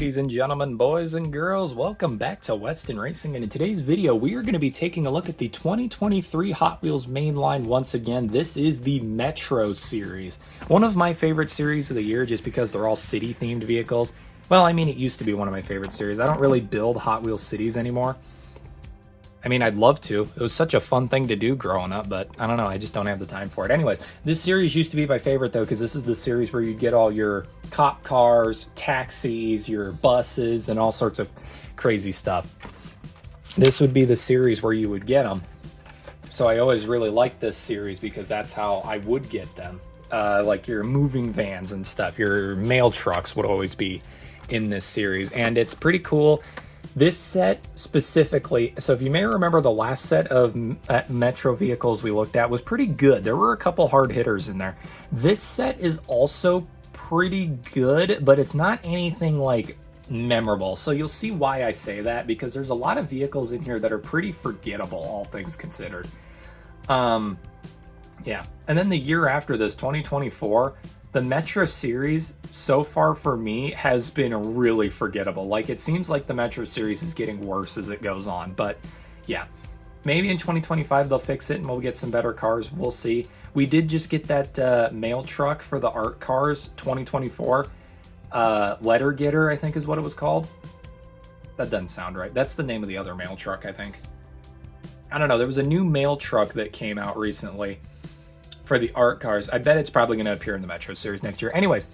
Ladies and gentlemen, boys and girls, welcome back to Weston Racing, and in today's video we are going to be taking a look at the 2023 Hot Wheels Mainline once again. This is the Metro series, one of my favorite series of the year just because they're all city themed vehicles. Well, I mean, it used to be one of my favorite series. I don't really build Hot Wheels cities anymore. I mean, I'd love to. It was such a fun thing to do growing up, but I don't know. I just don't have the time for it. Anyways, this series used to be my favorite, though, because this is the series where you get all your cop cars, taxis, your buses, and all sorts of crazy stuff. This would be the series where you would get them. So I always really liked this series because that's how I would get them. Like your moving vans and stuff. Your mail trucks would always be in this series. And it's pretty cool. This set specifically, so if you may remember, the last set of Metro vehicles we looked at was pretty good. There were a couple hard hitters in there. This set is also pretty good, but it's not anything like memorable. So you'll see why I say that, because there's a lot of vehicles in here that are pretty forgettable, all things considered. Yeah. And then the year after this, 2024, the Metro series, so far for me, has been really forgettable. Like, it seems like the Metro series is getting worse as it goes on. But, yeah. Maybe in 2025 they'll fix it and we'll get some better cars. We'll see. We did just get that mail truck for the art cars 2024. Letter Getter, I think is what it was called. That doesn't sound right. That's the name of the other mail truck, I think. I don't know. There was a new mail truck that came out recently for the art cars. I bet it's probably going to appear in the Metro series next year. Anyways,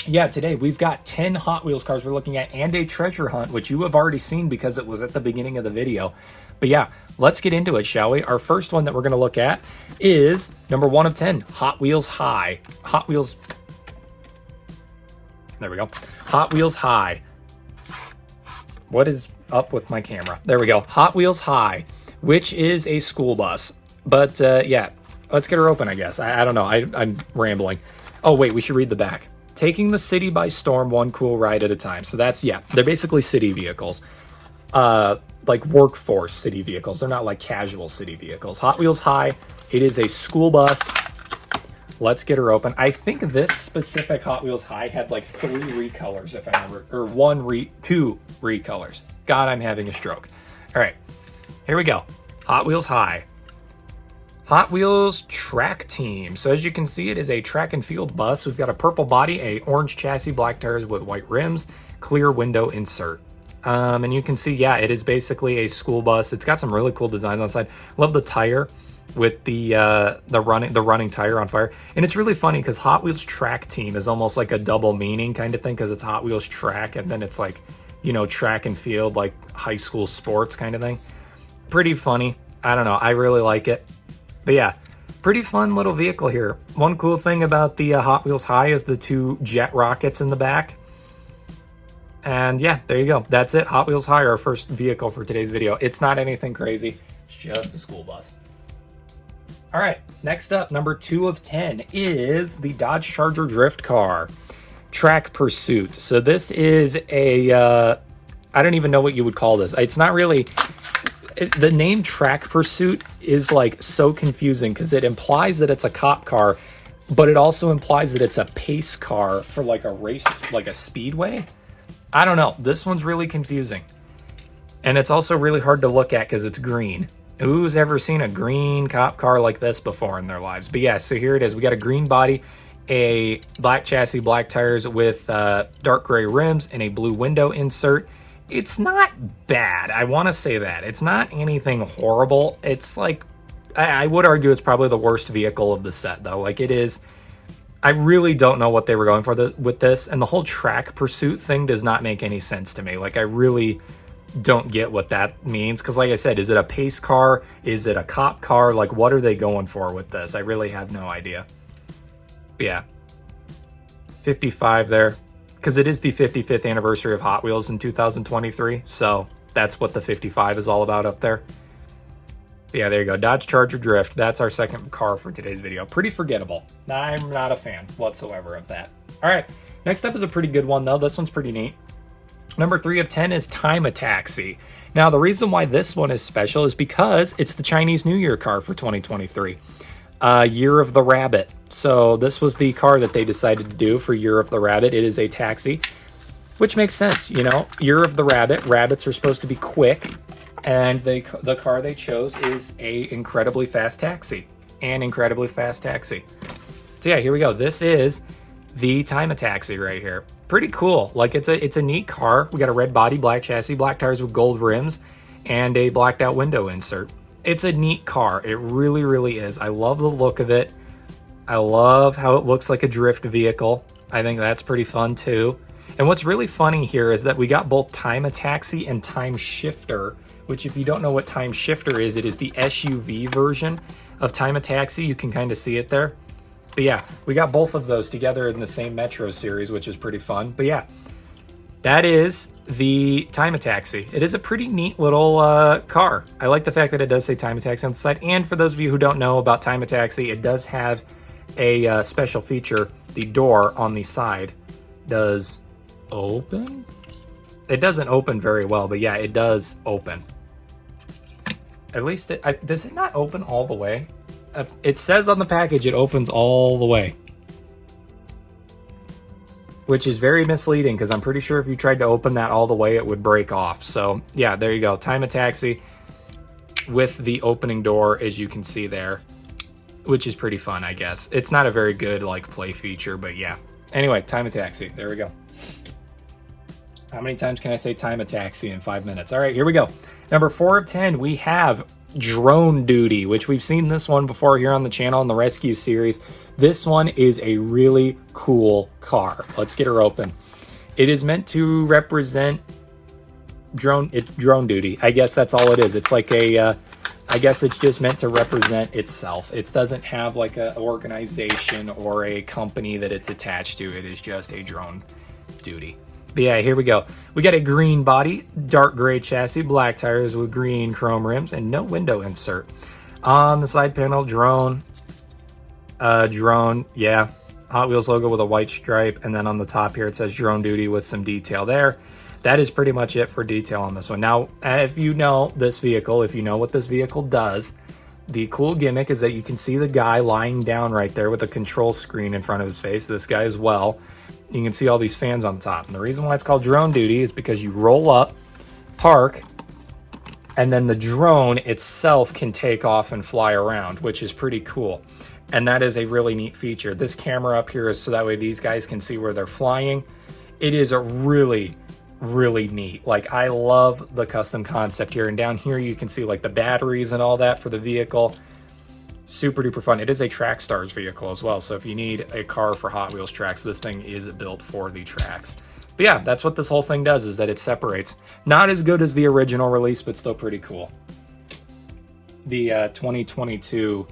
yeah, today we've got 10 Hot Wheels cars we're looking at and a treasure hunt, which you have already seen because it was at the beginning of the video. But yeah, let's get into it, shall we? Our first one that we're going to look at is number 1 of 10, Hot Wheels High. Hot Wheels... There we go. Hot Wheels High. What is up with my camera? There we go. Hot Wheels High, which is a school bus. But yeah, let's get her open, I guess. I don't know. I'm rambling. Oh, wait, we should read the back. Taking the city by storm, one cool ride at a time. So that's, yeah, they're basically city vehicles. Like workforce city vehicles. They're not like casual city vehicles. Hot Wheels High. It is a school bus. Let's get her open. I think this specific Hot Wheels High had like 3 recolors, if I remember. Or 2 recolors. God, I'm having a stroke. All right, here we go. Hot Wheels High. Hot Wheels Track Team. So as you can see, it is a track and field bus. We've got a purple body, a orange chassis, black tires with white rims, clear window insert. And you can see, yeah, it is basically a school bus. It's got some really cool designs on the side. Love the tire with the running tire on fire. And it's really funny because Hot Wheels Track Team is almost like a double meaning kind of thing, because it's Hot Wheels Track and then it's like, you know, track and field, like high school sports kind of thing. Pretty funny. I don't know. I really like it. But yeah, pretty fun little vehicle here. One cool thing about the Hot Wheels High is the 2 jet rockets in the back. And yeah, there you go. That's it. Hot Wheels High, our first vehicle for today's video. It's not anything crazy. It's just a school bus. All right, next up, number 2 of 10 is the Dodge Charger Drift Car Track Pursuit. So this is a, I don't even know what you would call this. It's not really... The name Track Pursuit is like so confusing because it implies that it's a cop car, but it also implies that it's a pace car for like a race, like a speedway. I don't know. This one's really confusing. And it's also really hard to look at because it's green. Who's ever seen a green cop car like this before in their lives? But yeah, so here it is. We got a green body, a black chassis, black tires with dark gray rims, and a blue window insert. It's not bad. I want to say that. It's not anything horrible. It's like, I would argue it's probably the worst vehicle of the set, though. Like, it is, I really don't know what they were going for with this. And the whole track pursuit thing does not make any sense to me. Like, I really don't get what that means. Because like I said, is it a pace car? Is it a cop car? Like, what are they going for with this? I really have no idea. But yeah. 55 there. Because it is the 55th anniversary of Hot Wheels in 2023, so that's what the 55 is all about up there. But yeah, there you go. Dodge Charger Drift. That's our second car for today's video. Pretty forgettable. I'm not a fan whatsoever of that. All right, next up is a pretty good one, though. This one's pretty neat. Number 3 of 10 is Time a Taxi. Now, the reason why this one is special is because it's the Chinese New Year car for 2023. Year of the Rabbit. So this was the car that they decided to do for Year of the Rabbit. It is a taxi. which makes sense. You know, Year of the Rabbit. Rabbits are supposed to be quick, and the car they chose is a incredibly fast taxi. An incredibly fast taxi. So yeah, here we go. This is the Time-a-Taxi right here. Pretty cool. Like, it's a neat car. We got a red body, black chassis, black tires with gold rims, and a blacked out window insert. It's a neat car. It really, really is. I love the look of it. I love how it looks like a drift vehicle. I think that's pretty fun too. And what's really funny here is that we got both Time-a-Taxi and Time Shifter, which, if you don't know what Time Shifter is, it is the SUV version of Time-a-Taxi. You can kind of see it there. But yeah, we got both of those together in the same Metro series, which is pretty fun. But yeah, that is the Time-a-Taxi. It is a pretty neat little car. I like the fact that it does say Time-a-Taxi on the side. And for those of you who don't know about Time-a-Taxi, it does have a special feature. The door on the side does open. It doesn't open very well, but yeah, it does open. At least does it not open all the way? It says on the package it opens all the way, which is very misleading because I'm pretty sure if you tried to open that all the way, it would break off. So yeah, there you go. Time-a-Taxi with the opening door, as you can see there, which is pretty fun, I guess. It's not a very good like play feature, but yeah. Anyway, Time-a-Taxi. There we go. How many times can I say Time-a-Taxi in 5 minutes? All right, here we go. Number 4 of 10, we have Drone Duty, which we've seen this one before here on the channel in the Rescue series. This one is a really cool car. Let's get her open. It is meant to represent drone duty. I guess that's all it is. It's like a, I guess it's just meant to represent itself. It doesn't have like an organization or a company that it's attached to. It is just a drone duty. But yeah, here we go. We got a green body, dark gray chassis, black tires with green chrome rims, and no window insert. On the side panel, drone, yeah, Hot Wheels logo with a white stripe, and then on the top here it says Drone Duty with some detail there. That is pretty much it for detail on this one. Now, if you know this vehicle, if you know what this vehicle does, the cool gimmick is that you can see the guy lying down right there with a control screen in front of his face, this guy as well. You can see all these fans on top. And the reason why it's called Drone Duty is because you roll up, park, and then the drone itself can take off and fly around, which is pretty cool. And that is a really neat feature. This camera up here is so that way these guys can see where they're flying. It is a really, really neat. Like, I love the custom concept here. And down here you can see like the batteries and all that for the vehicle. Super duper fun. It is a Track Stars vehicle as well, so if you need a car for Hot Wheels tracks, this thing is built for the tracks. But yeah, that's what this whole thing does, is that it separates. Not as good as the original release, but still pretty cool. The 2022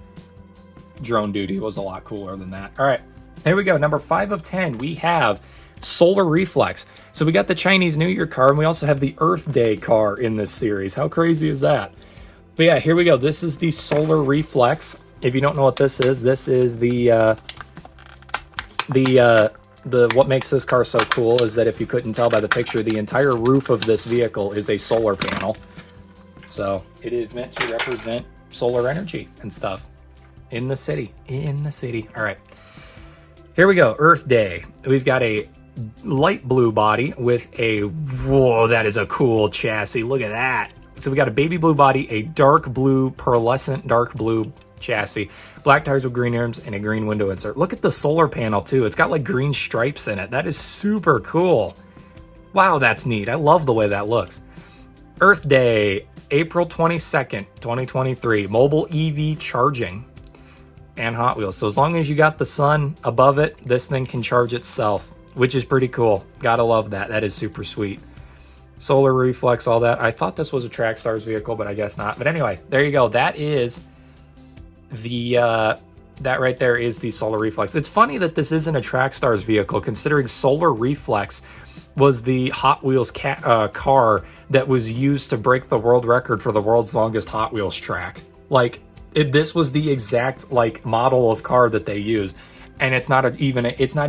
Drone Duty was a lot cooler than that. All right, here we go. Number 5 of 10, we have Solar Reflex. So we got the Chinese New Year car, and we also have the Earth Day car in this series. How crazy is that? But yeah, here we go. This is the Solar Reflex. If you don't know what this is the what makes this car so cool is that if you couldn't tell by the picture, the entire roof of this vehicle is a solar panel. So it is meant to represent solar energy and stuff in the city. All right, here we go. Earth Day. We've got a light blue body with a, whoa, that is a cool chassis. Look at that. So we got a baby blue body, a dark blue, pearlescent dark blue chassis, black tires with green rims, and a green window insert. Look at the solar panel too. It's got like green stripes in it. That is super cool. Wow, that's neat. I love the way that looks. Earth Day, April 22nd, 2023. Mobile EV charging and Hot Wheels. So as long as you got the sun above it, this thing can charge itself, which is pretty cool. Gotta love that. That is super sweet. Solar Reflex, all that. I thought this was a Track Stars vehicle, but I guess not. But anyway, there you go. That is the that right there is the Solar Reflex. It's funny that this isn't a Track Stars vehicle, considering Solar Reflex was the Hot Wheels car that was used to break the world record for the world's longest Hot Wheels track. Like, this was the exact like model of car that they used, and it's not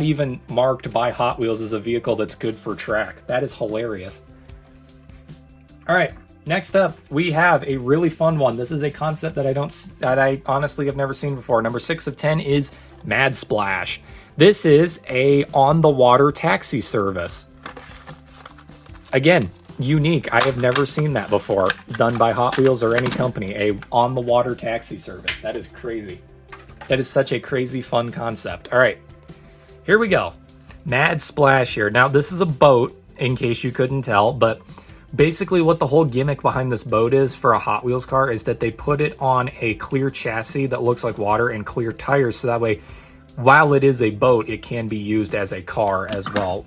even marked by Hot Wheels as a vehicle that's good for track. That is hilarious. All right, next up, we have a really fun one. This is a concept that I honestly have never seen before. Number 6 of 10 is Mad Splash. This is a on-the-water taxi service. Again, unique. I have never seen that before done by Hot Wheels or any company, a on the water taxi service. That is crazy. That is such a crazy fun concept. All right, here we go. Mad Splash here. Now this is a boat, in case you couldn't tell, but basically what the whole gimmick behind this boat is for a Hot Wheels car is that they put it on a clear chassis that looks like water and clear tires, so that way while it is a boat, it can be used as a car as well,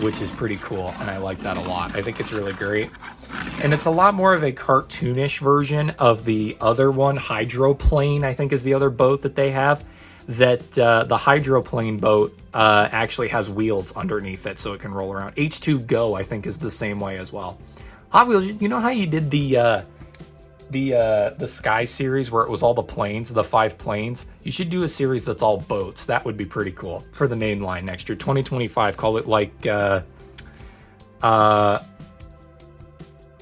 which is pretty cool, and I like that a lot. I think it's really great. And it's a lot more of a cartoonish version of the other one. Hydroplane, I think, is the other boat that they have. That the hydroplane boat actually has wheels underneath it so it can roll around. H2Go, I think, is the same way as well. Hot Wheels, you know how you did the Sky series where it was all the planes, the 5 planes? You should do a series that's all boats. That would be pretty cool for the main line next year. 2025, call it like Aqua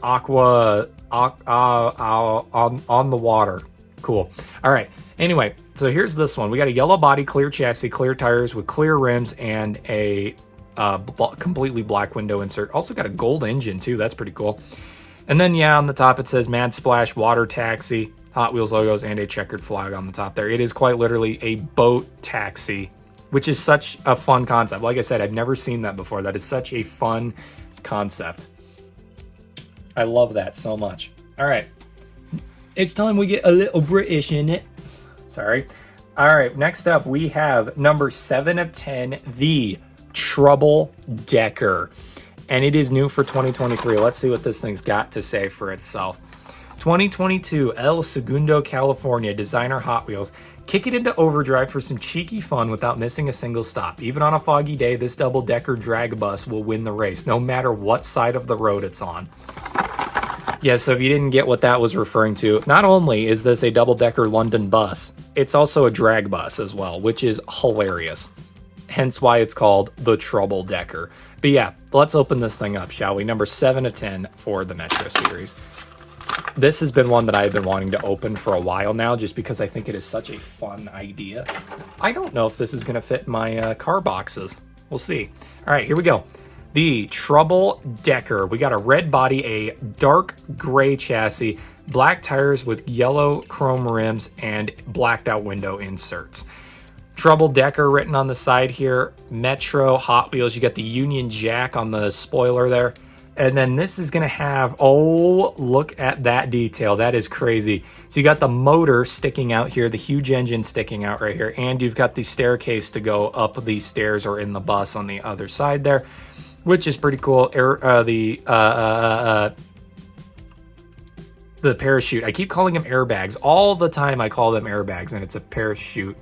on the water. Cool. All right. Anyway, so here's this one. We got a yellow body, clear chassis, clear tires with clear rims, and a completely black window insert. Also got a gold engine too. That's pretty cool. And then, yeah, on the top it says Mad Splash Water Taxi, Hot Wheels logos, and a checkered flag on the top there. It is quite literally a boat taxi, which is such a fun concept. Like I said, I've never seen that before. That is such a fun concept. I love that so much. All right. It's time we get a little British in it. Sorry. All right, next up we have number 7 of 10, the Trouble Decker. And it is new for 2023. Let's see what this thing's got to say for itself. 2022, El Segundo, California, designer Hot Wheels. Kick it into overdrive for some cheeky fun without missing a single stop. Even on a foggy day, this double-decker drag bus will win the race, no matter what side of the road it's on. Yeah, so if you didn't get what that was referring to, not only is this a double-decker London bus, it's also a drag bus as well, which is hilarious. Hence why it's called the Trouble Decker. But yeah, let's open this thing up, shall we? Number 7 of 10 for the Metro series. This has been one that I've been wanting to open for a while now, just because I think it is such a fun idea. I don't know if this is going to fit my car boxes. We'll see. All right, here we go. The Trouble Decker. We got a red body, a dark gray chassis, black tires with yellow chrome rims, and blacked out window inserts. Trouble Decker written on the side here. Metro Hot Wheels. You got the Union Jack on the spoiler there. And then this is going to have, oh, look at that detail. That is crazy. So you got the motor sticking out here, the huge engine sticking out right here, and you've got the staircase to go up the stairs or in the bus on the other side there, which is pretty cool. The parachute. I keep calling them airbags. All the time I call them airbags, and it's a parachute.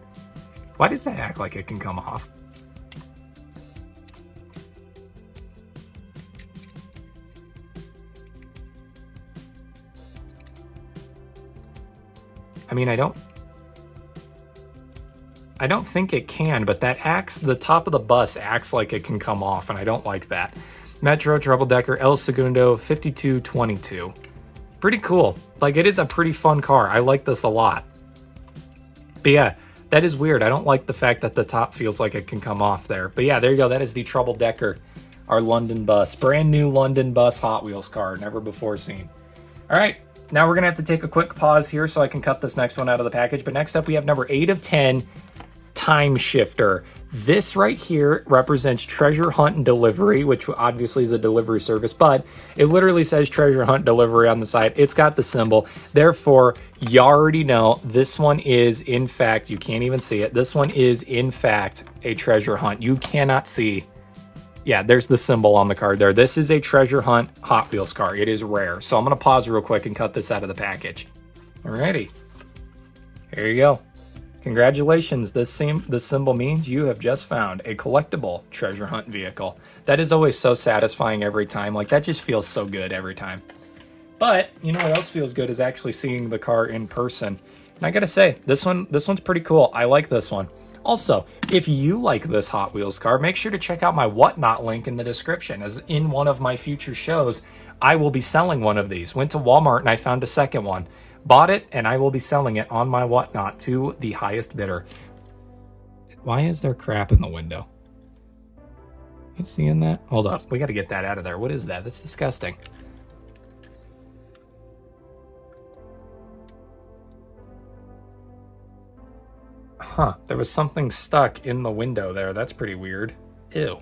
Why does that act like it can come off? I mean, I don't think it can, but the top of the bus acts like it can come off, and I don't like that. Metro Trouble Decker El Segundo 5222. Pretty cool. Like, it is a pretty fun car. I like this a lot. But yeah, that is weird. I don't like the fact that the top feels like it can come off there. But yeah, there you go. That is the Trouble Decker, our London bus. Brand new London bus Hot Wheels car, never before seen. All right. Now we're going to have to take a quick pause here so I can cut this next one out of the package. But next up, we have number 8 of 10, Time Shifter. This right here represents Treasure Hunt and Delivery, which obviously is a delivery service, but it literally says Treasure Hunt Delivery on the side. It's got the symbol. Therefore, you already know this one is, in fact, you can't even see it. This one is, in fact, a treasure hunt. You cannot see. Yeah, there's the symbol on the card there. This is a Treasure Hunt Hot Wheels car. It is rare. So I'm going to pause real quick and cut this out of the package. Alrighty. Here you go. Congratulations. This symbol means you have just found a collectible treasure hunt vehicle. That is always so satisfying every time. Like, that just feels so good every time. But, you know what else feels good is actually seeing the car in person. And I gotta say, this one's pretty cool. I like this one. Also, if you like this Hot Wheels car, make sure to check out my Whatnot link in the description, as in one of my future shows, I will be selling one of these. Went to Walmart and I found a second one. Bought it, and I will be selling it on my Whatnot to the highest bidder. Why is there crap in the window? You seeing that? Hold up. We got to get that out of there. What is that? That's disgusting. Huh. There was something stuck in the window there. That's pretty weird. Ew.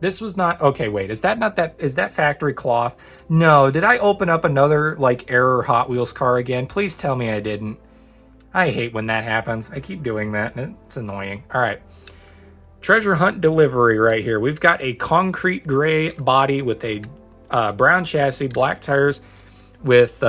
This was not... Okay, wait. Is that not that... Is that factory cloth? No. Did I open up another, like, error Hot Wheels car again? Please tell me I didn't. I hate when that happens. I keep doing that. It's annoying. All right. Treasure hunt delivery right here. We've got a concrete gray body with a brown chassis, black tires with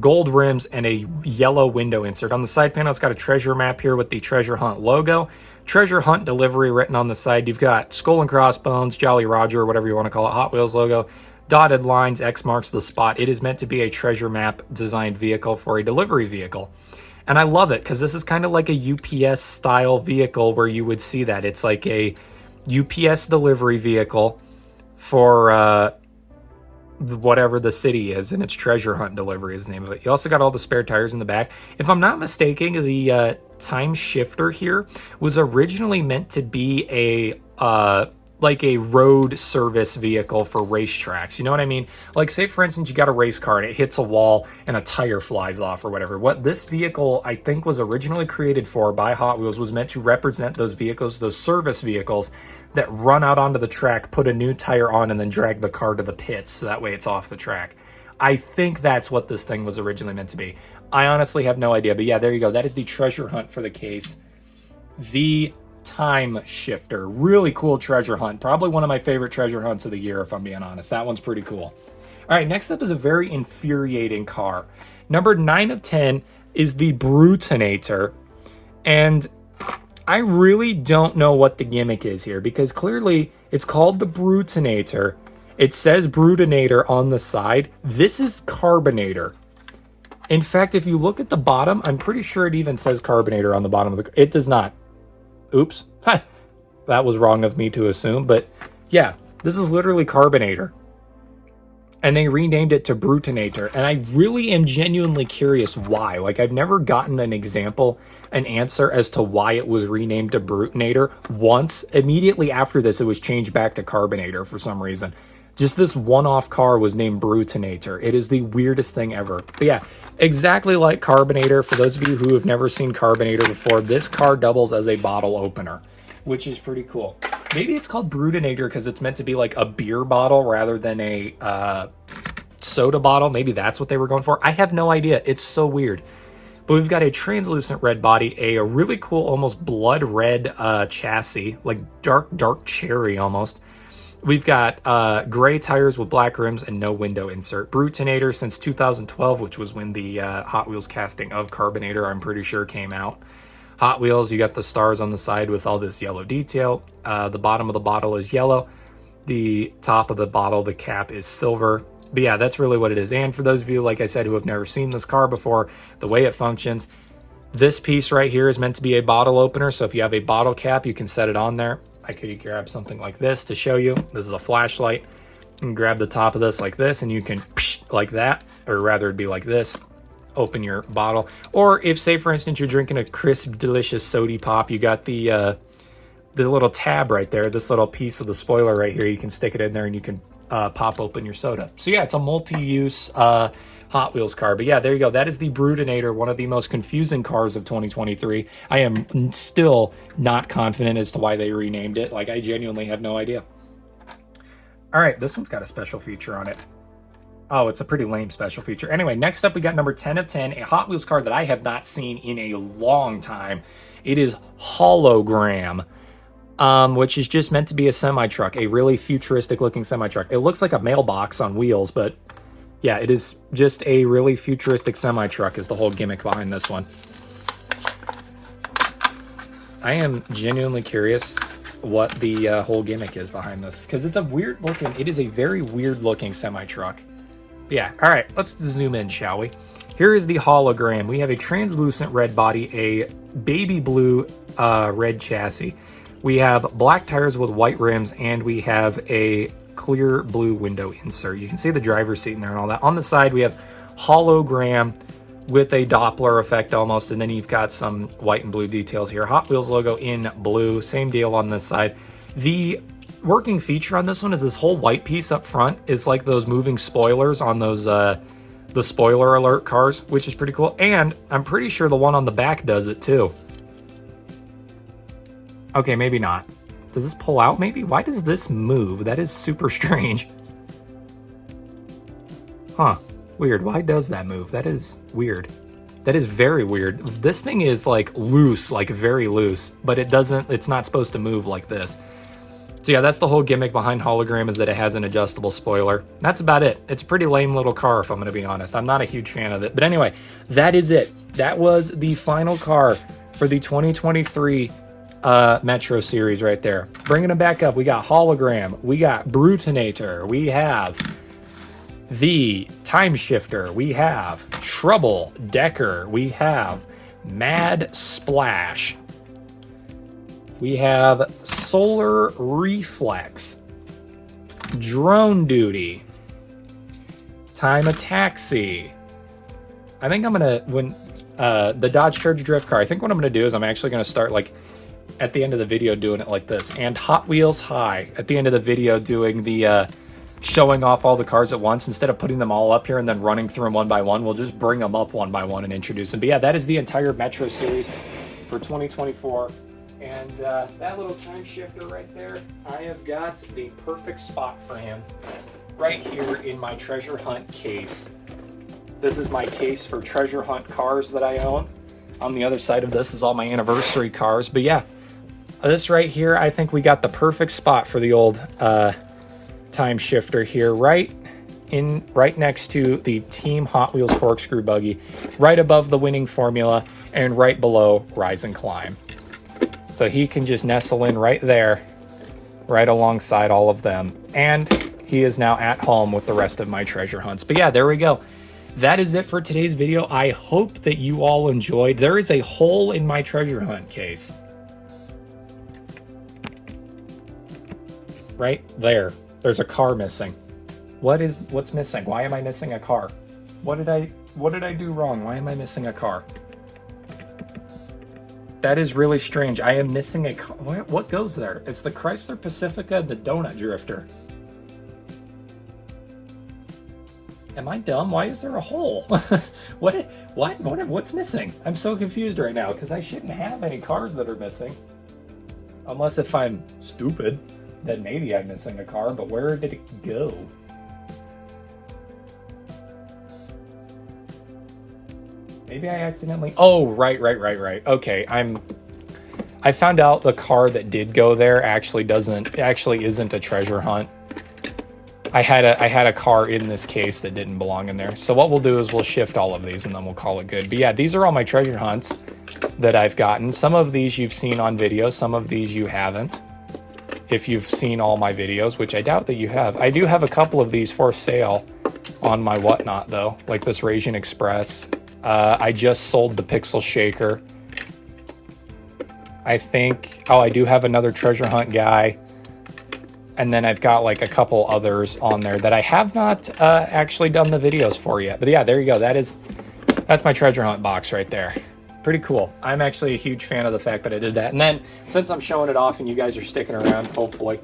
gold rims, and a yellow window insert. On the side panel, it's got a treasure map here with the treasure hunt logo. Treasure hunt delivery written on the side. You've got skull and crossbones, Jolly Roger, or whatever you want to call it, Hot Wheels logo, dotted lines, X marks the spot. It is meant to be a treasure map designed vehicle for a delivery vehicle. And I love it because this is kind of like a UPS style vehicle where you would see that. It's like a UPS delivery vehicle for whatever the city is, and it's treasure hunt delivery is the name of it. You also got all the spare tires in the back. If I'm not mistaken, the time shifter here was originally meant to be a like a road service vehicle for racetracks. You know what I mean? Like, say for instance, you got a race car and it hits a wall and a tire flies off or whatever. What this vehicle, I think, was originally created for by Hot Wheels was meant to represent those vehicles, those service vehicles that run out onto the track, put a new tire on, and then drag the car to the pits so that way it's off the track. I think that's what this thing was originally meant to be. I honestly have no idea, but yeah, there you go. That is the treasure hunt for the case. The time shifter. Really cool treasure hunt. Probably one of my favorite treasure hunts of the year, if I'm being honest. That one's pretty cool. All right, next up is a very infuriating car. Number 9 of 10 is the Brutinator. And I really don't know what the gimmick is here, because clearly it's called the Brutinator. It says Brutinator on the side. This is Carbinator. In fact, if you look at the bottom, I'm pretty sure it even says Carbinator on the bottom of the... It does not. Oops. That was wrong of me to assume, but yeah, this is literally Carbinator. And they renamed it to Brutinator, and I really am genuinely curious why. Like, I've never gotten an example, an answer as to why it was renamed to Brutinator. Once, immediately after this, it was changed back to Carbinator for some reason. Just this one-off car was named Brutinator. It is the weirdest thing ever. But yeah, exactly like Carbinator. For those of you who have never seen Carbinator before, this car doubles as a bottle opener, which is pretty cool. Maybe it's called Brutinator because it's meant to be like a beer bottle rather than a soda bottle. Maybe that's what they were going for. I have no idea. It's so weird. But we've got a translucent red body, a really cool, almost blood red chassis, like dark cherry almost. We've got gray tires with black rims and no window insert. Brutinator since 2012, which was when the Hot Wheels casting of Carbinator, I'm pretty sure, came out. Hot Wheels, you got the stars on the side with all this yellow detail. The bottom of the bottle is yellow. The top of the bottle, the cap, is silver. But yeah, that's really what it is. And for those of you, like I said, who have never seen this car before, the way it functions, this piece right here is meant to be a bottle opener. So if you have a bottle cap, you can set it on there. I could grab something like this to show you. This is a flashlight. You can grab the top of this like this, and you can like that, or rather it'd be like this. Open your bottle. Or if, say, for instance, you're drinking a crisp, delicious sody pop, you got the little tab right there, this little piece of the spoiler right here. You can stick it in there, and you can pop open your soda. So yeah, it's a multi-use Hot Wheels car. But yeah, there you go. That is the Brutinator, one of the most confusing cars of 2023. I am still not confident as to why they renamed it. Like, I genuinely have no idea. All right, this one's got a special feature on it. Oh, it's a pretty lame special feature. Anyway, next up we got number 10 of 10, a Hot Wheels car that I have not seen in a long time. It is Hologram, which is just meant to be a semi-truck, a really futuristic looking semi-truck. It looks like a mailbox on wheels, but yeah, it is just a really futuristic semi-truck is the whole gimmick behind this one. I am genuinely curious what the whole gimmick is behind this, because it's a weird looking, it is a very weird looking semi-truck. Yeah, all right, let's zoom in, shall we? Here is the Hologram. We have a translucent red body, a baby blue red chassis. We have black tires with white rims, and we have a clear blue window insert. You can see the driver's seat in there and all that. On the side, we have Hologram with a Doppler effect almost, and then you've got some white and blue details here. Hot Wheels logo in blue, same deal on this side. The working feature on this one is this whole white piece up front is like those moving spoilers on those the spoiler alert cars, which is pretty cool. And I'm pretty sure the one on the back does it too. Okay, maybe not. Does this pull out maybe? Why does this move? That is super strange. Huh. Weird. Why does that move? That is weird. That is very weird. This thing is like loose, like very loose, but it's not supposed to move like this. So yeah, that's the whole gimmick behind Hologram, is that it has an adjustable spoiler. That's about it. It's a pretty lame little car, if I'm going to be honest. I'm not a huge fan of it. But anyway, that is it. That was the final car for the 2023 Metro series right there. Bringing them back up, we got Hologram, we got Brutinator, we have the Time Shifter, we have Trouble Decker, we have Mad Splash, we have Solar Reflex, Drone Duty, Time Taxi. I think I'm gonna, when the Dodge Charger Drift car, I think what I'm gonna do is I'm actually gonna start like at the end of the video doing it like this, and Hot Wheels High at the end of the video doing the showing off all the cars at once. Instead of putting them all up here and then running through them one by one, we'll just bring them up one by one and introduce them. But yeah, that is the entire Metro series for 2024. And that little time shifter right there, I have got the perfect spot for him right here in my treasure hunt case. This is my case for treasure hunt cars that I own. On the other side of this is all my anniversary cars. But yeah, this right here, I think we got the perfect spot for the old time shifter here, right next to the Team Hot Wheels corkscrew buggy, right above the winning formula, and right below Rise and Climb. So he can just nestle in right there, right alongside all of them. And he is now at home with the rest of my treasure hunts. But yeah, there we go. That is it for today's video. I hope that you all enjoyed. There is a hole in my treasure hunt case. Right there. There's a car missing. What's missing? Why am I missing a car? What did I do wrong? Why am I missing a car? That is really strange. I am missing a car. What goes there? It's the Chrysler Pacifica, the Donut Drifter. Am I dumb? Why is there a hole? What's missing? I'm so confused right now because I shouldn't have any cars that are missing. Unless if I'm stupid, then maybe I'm missing a car, but where did it go? Maybe I accidentally... Oh, right. Okay, I found out the car that did go there actually isn't a treasure hunt. I had a car in this case that didn't belong in there. So what we'll do is we'll shift all of these and then we'll call it good. But yeah, these are all my treasure hunts that I've gotten. Some of these you've seen on video, some of these you haven't. If you've seen all my videos, which I doubt that you have. I do have a couple of these for sale on my whatnot though, like this Rasian Express. I just sold the Pixel Shaker. I think, I do have another treasure hunt guy. And then I've got like a couple others on there that I have not actually done the videos for yet. But yeah, there you go. That's my treasure hunt box right there. Pretty cool. I'm actually a huge fan of the fact that I did that. And then since I'm showing it off and you guys are sticking around, hopefully,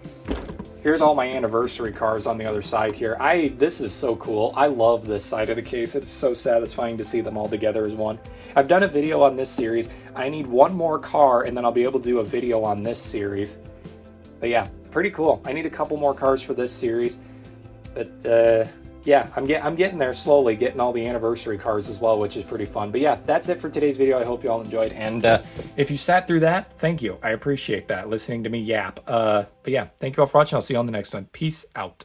here's all my anniversary cars on the other side here. This is so cool. I love this side of the case. It's so satisfying to see them all together as one. I've done a video on this series. I need one more car and then I'll be able to do a video on this series. But yeah, pretty cool. I need a couple more cars for this series. But yeah, I'm getting there slowly, getting all the anniversary cars as well, which is pretty fun. But yeah, that's it for today's video. I hope you all enjoyed. And if you sat through that, thank you. I appreciate that, listening to me yap. But yeah, thank you all for watching. I'll see you on the next one. Peace out.